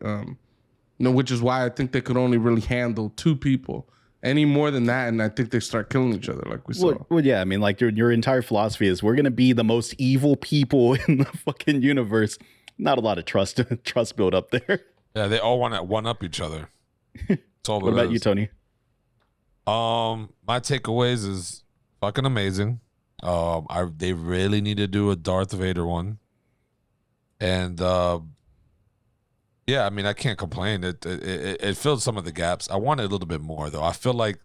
Which is why I think they could only really handle two people. any more than that, and I think they start killing each other like we saw. Well, yeah, I mean, like your entire philosophy is we're gonna be the most evil people in the fucking universe. Not a lot of trust build up there. Yeah, they all want to one up each other. That's all. What about you, Tony? My takeaways is fucking amazing. They really need to do a Darth Vader one, and yeah, I mean, I can't complain. It filled some of the gaps. I wanted a little bit more though. I feel like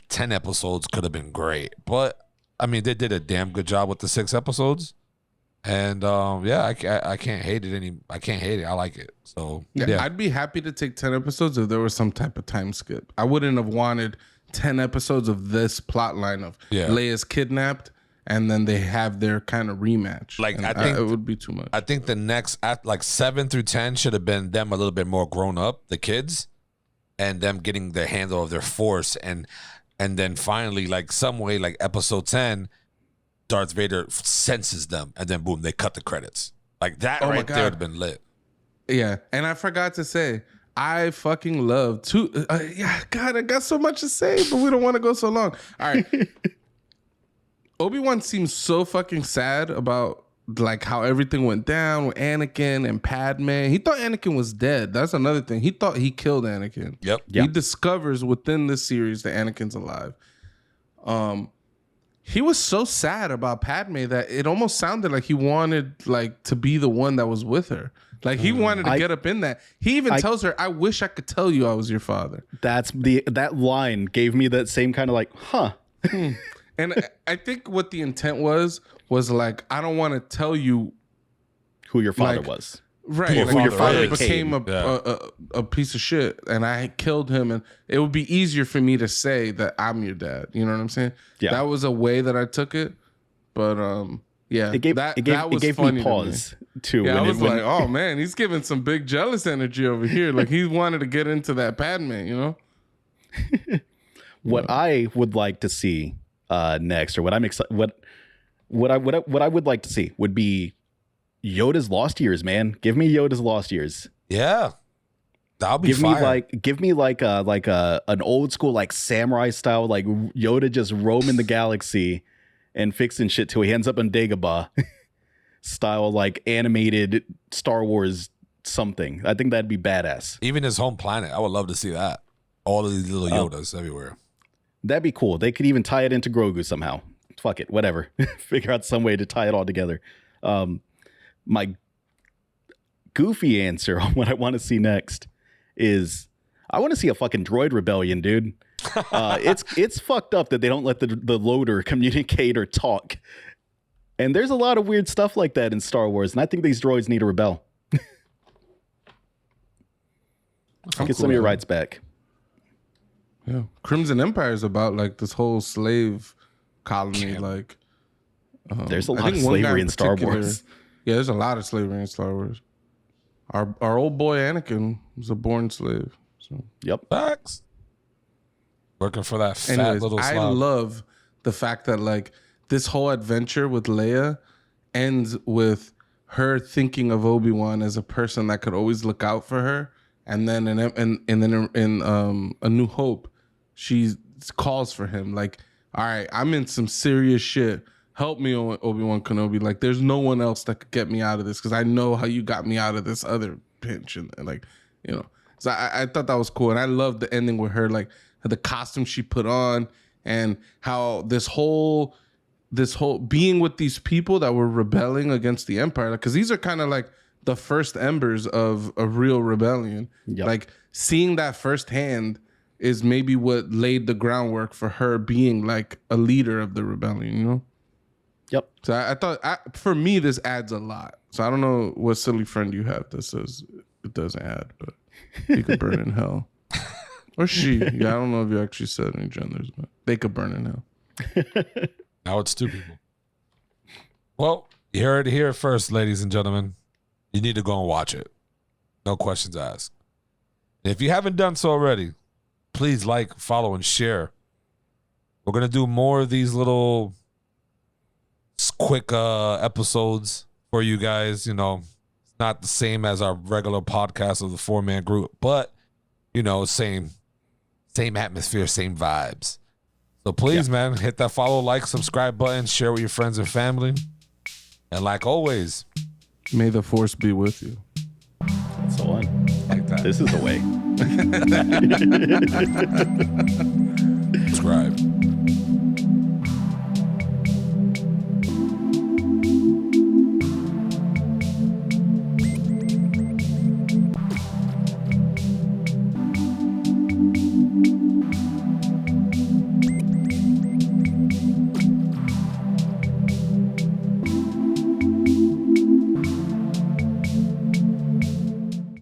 10 episodes could have been great, but I mean, they did a damn good job with the 6 episodes, and yeah, I can't hate it I can't hate it. I like it. So yeah, I'd be happy to take 10 episodes if there was some type of time skip. I wouldn't have wanted 10 episodes of this plot line of Leia's kidnapped and then they have their kind of rematch. Like, and I think it would be too much. I think the next at like 7 through 10 should have been them a little bit more grown up, the kids, and them getting the handle of their force, and then finally, like some way, like episode 10, Darth Vader senses them, and then boom, they cut the credits. Like that right there would have been lit. Yeah, and I forgot to say, I fucking love yeah, God, I got so much to say, but we don't want to go so long. All right. Obi-Wan seems so fucking sad about like how everything went down with Anakin and Padme. He thought Anakin was dead. That's another thing. He thought he killed Anakin. Yep. He discovers within this series that Anakin's alive. He was so sad about Padme that it almost sounded like he wanted like to be the one that was with her. Like he wanted to get up in that. He even tells her, "I wish I could tell you I was your father." That line gave me that same kind of like, huh. And I think what the intent was like, I don't want to tell you who your father was. Right. Who your father became. became a piece of shit and I killed him, and it would be easier for me to say that I'm your dad. You know what I'm saying? Yeah. That was a way that I took it. But yeah, it gave funny me pause too. Yeah, I was like, oh man, he's giving some big jealous energy over here. Like he wanted to get into that Padme, you know? What I would like to see next, or what I'm excited, what I would like to see would be Yoda's lost years, man. Give me Yoda's lost years. Yeah, that'll be give fire. Give me an old school like samurai style, like Yoda just roaming the galaxy and fixing shit till he ends up in Dagobah style, like animated Star Wars something. I think that'd be badass. Even his home planet, I would love to see that. All of these little Yodas everywhere. That'd be cool. They could even tie it into Grogu somehow. Fuck it, whatever. Figure out some way to tie it all together. My goofy answer on what I want to see next is I want to see a fucking droid rebellion, dude. It's fucked up that they don't let the loader communicate or talk. And there's a lot of weird stuff like that in Star Wars, and I think these droids need to rebel. Get some of your rights back. Yeah, Crimson Empire is about like this whole slave colony. Like, there's a lot of slavery in Star Wars. Yeah, there's a lot of slavery in Star Wars. Our old boy Anakin was a born slave. So yep, facts. Working for that fat little slob. I love the fact that like this whole adventure with Leia ends with her thinking of Obi-Wan as a person that could always look out for her, and then in A New Hope, she calls for him like, all right, I'm in some serious shit. Help me, Obi-Wan Kenobi. Like, there's no one else that could get me out of this because I know how you got me out of this other pinch. And like, you know, so I thought that was cool. And I loved the ending with her, like the costume she put on and how this whole being with these people that were rebelling against the Empire. Because these are kind of like the first embers of a real rebellion. Yep. Like seeing that firsthand is maybe what laid the groundwork for her being like a leader of the rebellion, you know? Yep. So I thought, for me, this adds a lot. So I don't know what silly friend you have that says it doesn't add, but you could burn in hell. Or she. Yeah, I don't know if you actually said any genders, but they could burn in hell. Now it's 2 people. Well, you heard it here first, ladies and gentlemen. You need to go and watch it. No questions asked. And if you haven't done so already, please like, follow, and share. We're going to do more of these little quick episodes for you guys. You know, it's not the same as our regular podcast of the 4-man group, but, you know, same same atmosphere, same vibes. So please, man, hit that follow, like, subscribe button, share with your friends and family. And like always, may the force be with you. That's the one. like that. This is the way. Subscribe.